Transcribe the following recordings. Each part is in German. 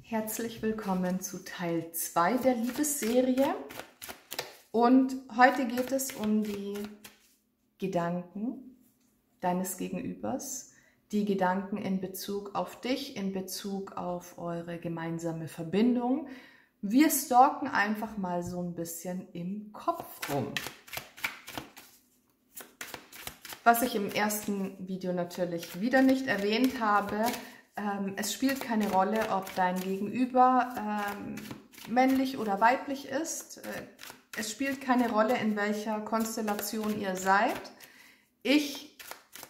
Herzlich willkommen zu Teil 2 der Liebesserie. Und heute geht es um die Gedanken deines Gegenübers, die Gedanken in Bezug auf dich, in Bezug auf eure gemeinsame Verbindung. Wir stalken einfach mal so ein bisschen im Kopf rum. Was ich im ersten Video natürlich wieder nicht erwähnt habe, es spielt keine Rolle, ob dein Gegenüber männlich oder weiblich ist. Es spielt keine Rolle, in welcher Konstellation ihr seid. Ich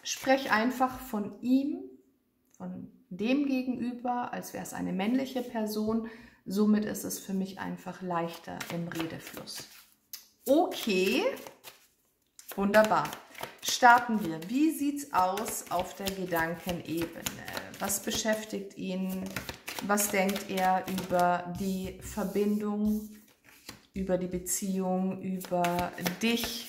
spreche einfach von ihm, von dem Gegenüber, als wäre es eine männliche Person. Somit ist es für mich einfach leichter im Redefluss. Okay, wunderbar. Starten wir. Wie sieht es aus auf der Gedankenebene? Was beschäftigt ihn? Was denkt er über die Verbindung, über die Beziehung, über dich?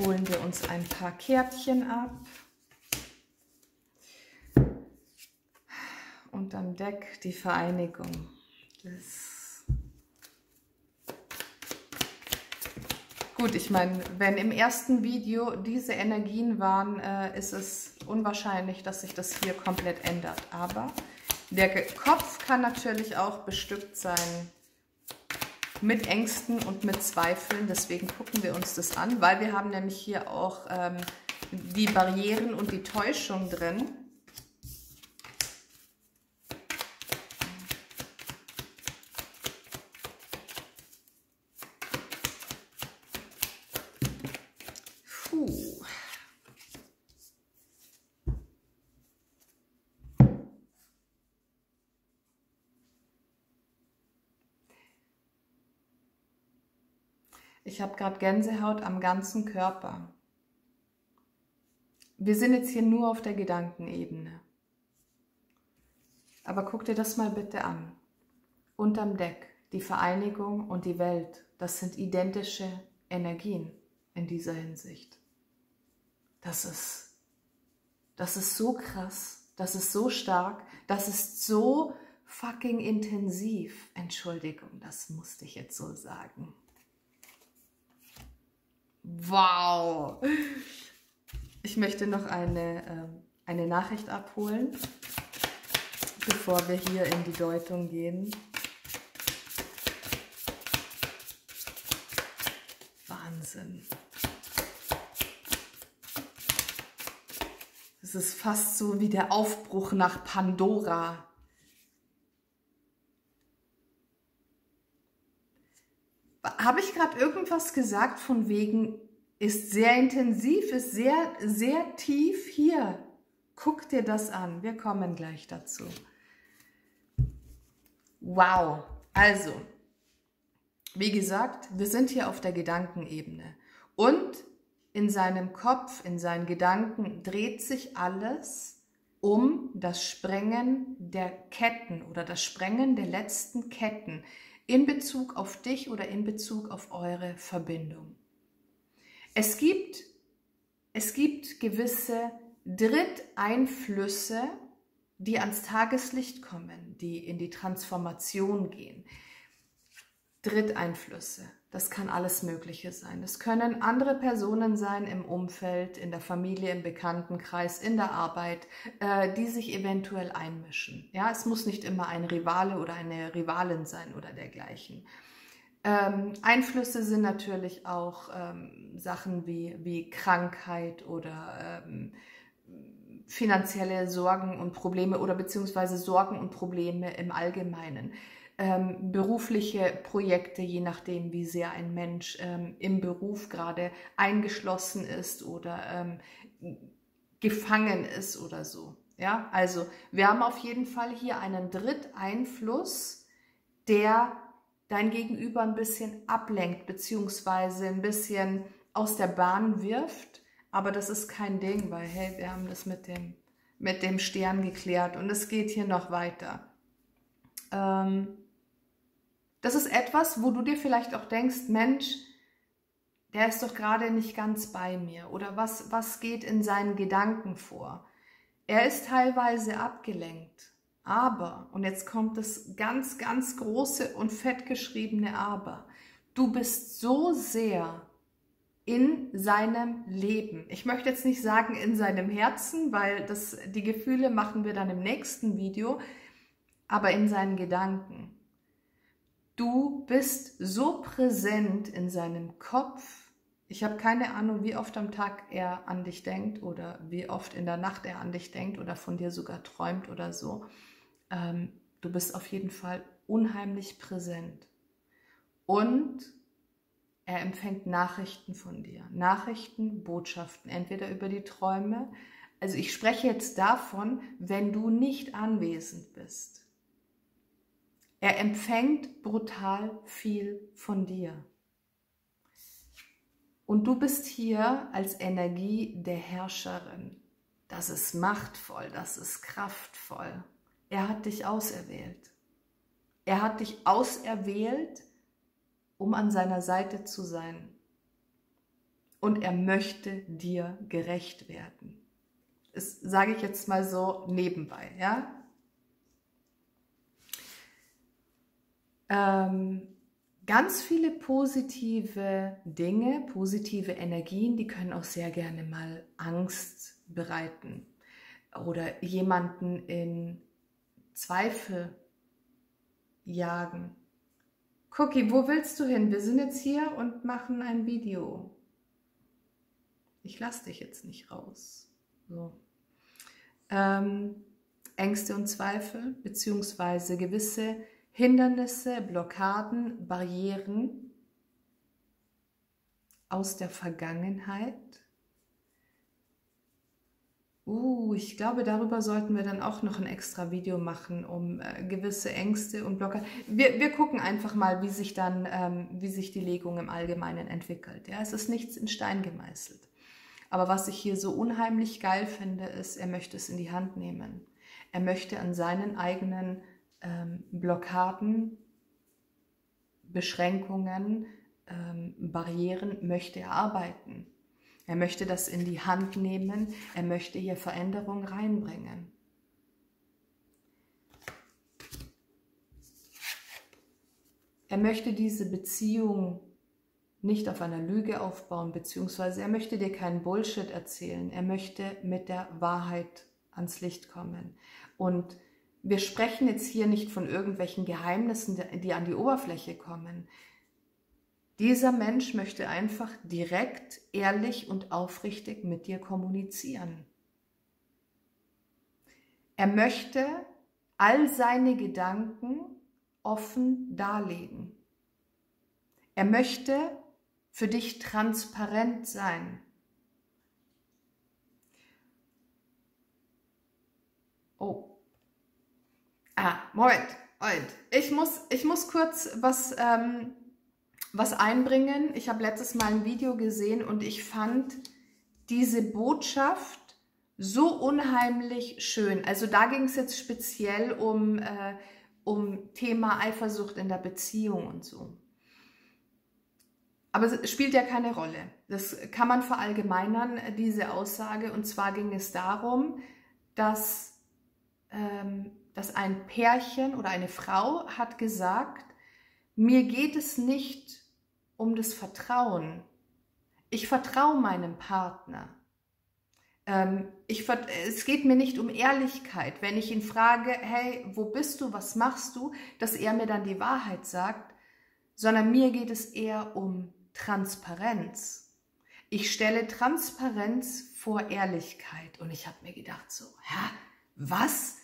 Holen wir uns ein paar Kärtchen ab. Unterm Deck die Vereinigung. Gut, ich meine, wenn im ersten Video diese Energien waren, ist es unwahrscheinlich, dass sich das hier komplett ändert. Aber der Kopf kann natürlich auch bestückt sein mit Ängsten und mit Zweifeln. Deswegen gucken wir uns das an, weil wir haben nämlich hier auch die Barrieren und die Täuschung drin. Ich habe gerade Gänsehaut am ganzen Körper. Wir sind jetzt hier nur auf der Gedankenebene. Aber guck dir das mal bitte an. Unterm Deck, die Vereinigung und die Welt, das sind identische Energien in dieser Hinsicht. Das ist so krass, das ist so stark, das ist so fucking intensiv. Entschuldigung, das musste ich jetzt so sagen. Wow! Ich möchte noch eine Nachricht abholen, bevor wir hier in die Deutung gehen. Wahnsinn! Es ist fast so wie der Aufbruch nach Pandora. Habe ich gerade irgendwas gesagt von wegen, ist sehr intensiv, ist sehr, sehr tief hier? Guck dir das an, wir kommen gleich dazu. Wow, also, wie gesagt, wir sind hier auf der Gedankenebene und in seinem Kopf, in seinen Gedanken dreht sich alles um das Sprengen der Ketten oder das Sprengen der letzten Ketten in Bezug auf dich oder in Bezug auf eure Verbindung. Es gibt gewisse Dritteinflüsse, die ans Tageslicht kommen, die in die Transformation gehen. Dritteinflüsse, das kann alles Mögliche sein. Das können andere Personen sein im Umfeld, in der Familie, im Bekanntenkreis, in der Arbeit, die sich eventuell einmischen. Ja, es muss nicht immer ein Rivale oder eine Rivalin sein oder dergleichen. Einflüsse sind natürlich auch Sachen wie Krankheit oder finanzielle Sorgen und Probleme oder beziehungsweise Sorgen und Probleme im Allgemeinen. Berufliche Projekte, je nachdem, wie sehr ein Mensch im Beruf gerade eingeschlossen ist oder gefangen ist oder so. Ja, also wir haben auf jeden Fall hier einen Dritteinfluss, der dein Gegenüber ein bisschen ablenkt, beziehungsweise ein bisschen aus der Bahn wirft. Aber das ist kein Ding, weil, hey, wir haben das mit dem Stern geklärt und es geht hier noch weiter. Das ist etwas, wo du dir vielleicht auch denkst, Mensch, er ist doch gerade nicht ganz bei mir oder was geht in seinen Gedanken vor? Er ist teilweise abgelenkt, aber, und jetzt kommt das ganz, ganz große und fett geschriebene Aber, du bist so sehr in seinem Leben. Ich möchte jetzt nicht sagen in seinem Herzen, weil die Gefühle machen wir dann im nächsten Video, aber in seinen Gedanken. Du bist so präsent in seinem Kopf. Ich habe keine Ahnung, wie oft am Tag er an dich denkt oder wie oft in der Nacht er an dich denkt oder von dir sogar träumt oder so. Du bist auf jeden Fall unheimlich präsent. Und er empfängt Nachrichten von dir. Nachrichten, Botschaften, entweder über die Träume. Also ich spreche jetzt davon, wenn du nicht anwesend bist. Er empfängt brutal viel von dir. Und du bist hier als Energie der Herrscherin. Das ist machtvoll, das ist kraftvoll. Er hat dich auserwählt. Er hat dich auserwählt, um an seiner Seite zu sein. Und er möchte dir gerecht werden. Das sage ich jetzt mal so nebenbei, ja? Ganz viele positive Dinge, positive Energien, die können auch sehr gerne mal Angst bereiten oder jemanden in Zweifel jagen. Cookie, wo willst du hin? Wir sind jetzt hier und machen ein Video. Ich lasse dich jetzt nicht raus. So. Ängste und Zweifel, beziehungsweise gewisse Hindernisse, Blockaden, Barrieren aus der Vergangenheit. Ich glaube, darüber sollten wir dann auch noch ein extra Video machen, um gewisse Ängste und Blockaden. Wir gucken einfach mal, wie sich die Legung im Allgemeinen entwickelt. Ja, es ist nichts in Stein gemeißelt. Aber was ich hier so unheimlich geil finde, ist, er möchte es in die Hand nehmen. Er möchte an seinen eigenen Blockaden, Beschränkungen, Barrieren möchte er arbeiten. Er möchte das in die Hand nehmen, er möchte hier Veränderung reinbringen. Er möchte diese Beziehung nicht auf einer Lüge aufbauen, beziehungsweise er möchte dir keinen Bullshit erzählen. Er möchte mit der Wahrheit ans Licht kommen. Und wir sprechen jetzt hier nicht von irgendwelchen Geheimnissen, die an die Oberfläche kommen. Dieser Mensch möchte einfach direkt, ehrlich und aufrichtig mit dir kommunizieren. Er möchte all seine Gedanken offen darlegen. Er möchte für dich transparent sein. Oh. Moment. Ich muss kurz was einbringen. Ich habe letztes Mal ein Video gesehen und ich fand diese Botschaft so unheimlich schön. Also da ging es jetzt speziell um Thema Eifersucht in der Beziehung und so. Aber es spielt ja keine Rolle. Das kann man verallgemeinern, diese Aussage. Und zwar ging es darum, dass ein Pärchen oder eine Frau hat gesagt, mir geht es nicht um das Vertrauen. Ich vertraue meinem Partner. Es geht mir nicht um Ehrlichkeit. Wenn ich ihn frage, hey, wo bist du, was machst du, dass er mir dann die Wahrheit sagt, sondern mir geht es eher um Transparenz. Ich stelle Transparenz vor Ehrlichkeit. Und ich habe mir gedacht so, was?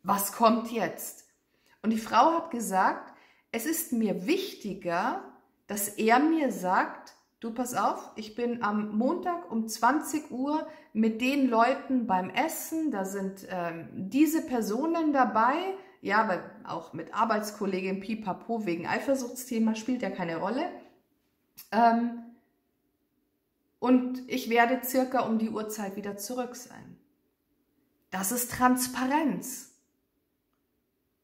Was kommt jetzt? Und die Frau hat gesagt, es ist mir wichtiger, dass er mir sagt, du pass auf, ich bin am Montag um 20 Uhr mit den Leuten beim Essen, da sind diese Personen dabei, ja, weil auch mit Arbeitskollegin Pipapo wegen Eifersuchtsthema spielt ja keine Rolle. Und ich werde circa um die Uhrzeit wieder zurück sein. Das ist Transparenz.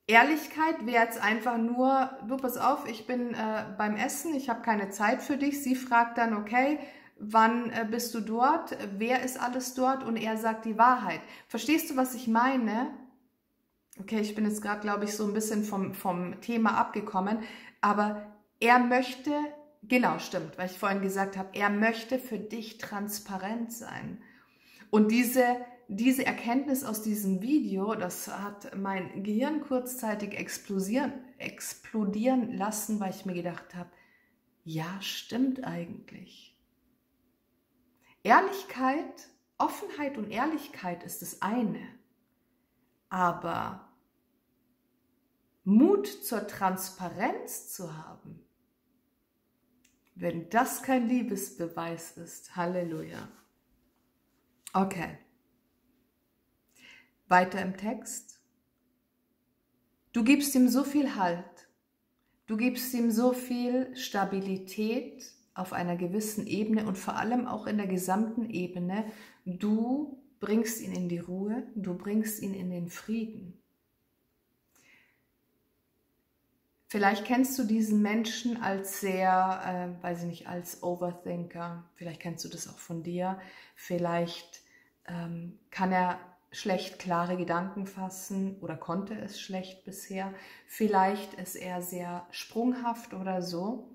Ehrlichkeit wäre jetzt einfach nur, du pass auf, ich bin beim Essen, ich habe keine Zeit für dich. Sie fragt dann, okay, wann bist du dort? Wer ist alles dort? Und er sagt die Wahrheit. Verstehst du, was ich meine? Okay, ich bin jetzt gerade, glaube ich, so ein bisschen vom Thema abgekommen, aber er möchte, genau, stimmt, weil ich vorhin gesagt habe, er möchte für dich transparent sein. Und diese Erkenntnis aus diesem Video, das hat mein Gehirn kurzzeitig explodieren lassen, weil ich mir gedacht habe, ja, stimmt eigentlich. Ehrlichkeit, Offenheit und Ehrlichkeit ist das eine, aber Mut zur Transparenz zu haben, wenn das kein Liebesbeweis ist, Halleluja. Okay, weiter im Text. Du gibst ihm so viel Halt, du gibst ihm so viel Stabilität auf einer gewissen Ebene und vor allem auch in der gesamten Ebene. Du bringst ihn in die Ruhe, du bringst ihn in den Frieden. Vielleicht kennst du diesen Menschen als sehr, weiß ich nicht, als Overthinker. Vielleicht kennst du das auch von dir. Vielleicht kann er schlecht klare Gedanken fassen oder konnte es schlecht bisher. Vielleicht ist er sehr sprunghaft oder so.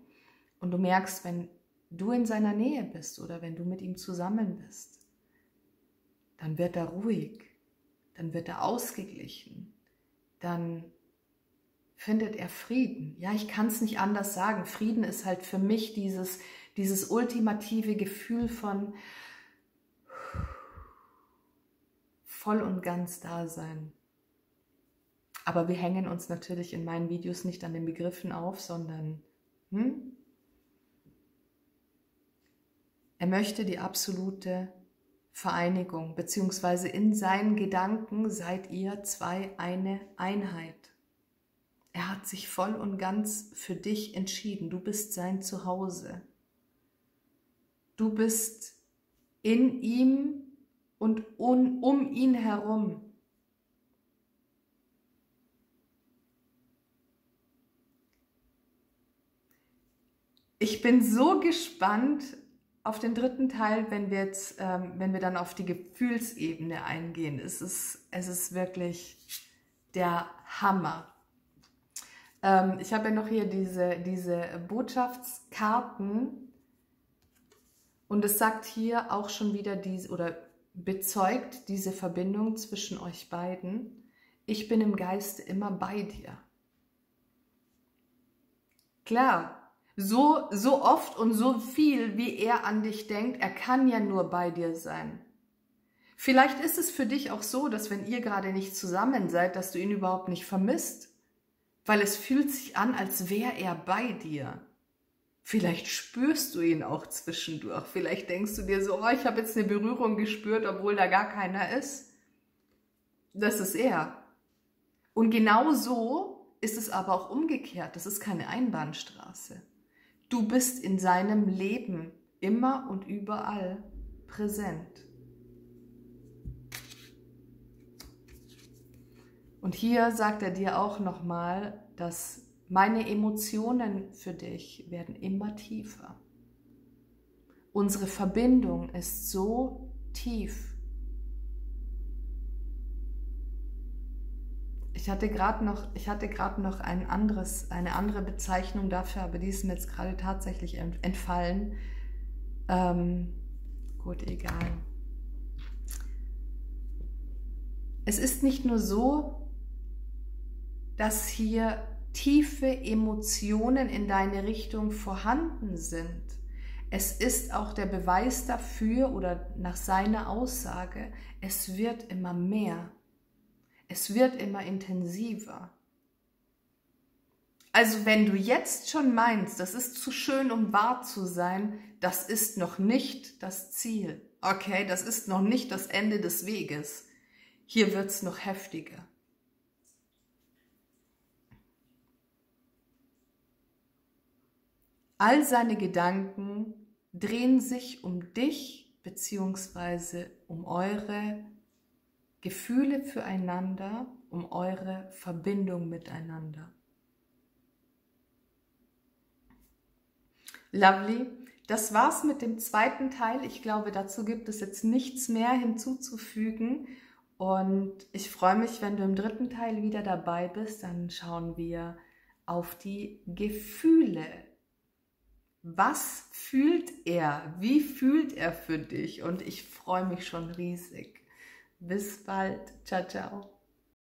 Und du merkst, wenn du in seiner Nähe bist oder wenn du mit ihm zusammen bist, dann wird er ruhig, dann wird er ausgeglichen, dann findet er Frieden. Ja, ich kann es nicht anders sagen. Frieden ist halt für mich dieses ultimative Gefühl von voll und ganz Dasein. Aber wir hängen uns natürlich in meinen Videos nicht an den Begriffen auf, sondern er möchte die absolute Vereinigung, beziehungsweise in seinen Gedanken seid ihr zwei eine Einheit. Er hat sich voll und ganz für dich entschieden. Du bist sein Zuhause. Du bist in ihm und um ihn herum. Ich bin so gespannt auf den dritten Teil, wenn wir dann auf die Gefühlsebene eingehen. Es ist wirklich der Hammer. Ich habe ja noch hier diese Botschaftskarten und es sagt hier auch schon wieder oder bezeugt diese Verbindung zwischen euch beiden. Ich bin im Geiste immer bei dir. Klar, so oft und so viel, wie er an dich denkt, er kann ja nur bei dir sein. Vielleicht ist es für dich auch so, dass wenn ihr gerade nicht zusammen seid, dass du ihn überhaupt nicht vermisst. Weil es fühlt sich an, als wäre er bei dir. Vielleicht spürst du ihn auch zwischendurch. Vielleicht denkst du dir so, oh, ich habe jetzt eine Berührung gespürt, obwohl da gar keiner ist. Das ist er. Und genau so ist es aber auch umgekehrt. Das ist keine Einbahnstraße. Du bist in seinem Leben immer und überall präsent. Und hier sagt er dir auch nochmal, dass meine Emotionen für dich werden immer tiefer. Unsere Verbindung ist so tief. Ich hatte gerade noch eine andere Bezeichnung dafür, aber die ist mir jetzt gerade tatsächlich entfallen. Gut, egal. Es ist nicht nur so, dass hier tiefe Emotionen in deine Richtung vorhanden sind. Es ist auch der Beweis dafür oder nach seiner Aussage, es wird immer mehr. Es wird immer intensiver. Also wenn du jetzt schon meinst, das ist zu schön, um wahr zu sein, das ist noch nicht das Ziel. Okay, das ist noch nicht das Ende des Weges. Hier wird es noch heftiger. All seine Gedanken drehen sich um dich bzw. um eure Gefühle füreinander, um eure Verbindung miteinander. Lovely. Das war's mit dem zweiten Teil. Ich glaube, dazu gibt es jetzt nichts mehr hinzuzufügen. Und ich freue mich, wenn du im dritten Teil wieder dabei bist. Dann schauen wir auf die Gefühle. Was fühlt er? Wie fühlt er für dich? Und ich freue mich schon riesig. Bis bald. Ciao, ciao.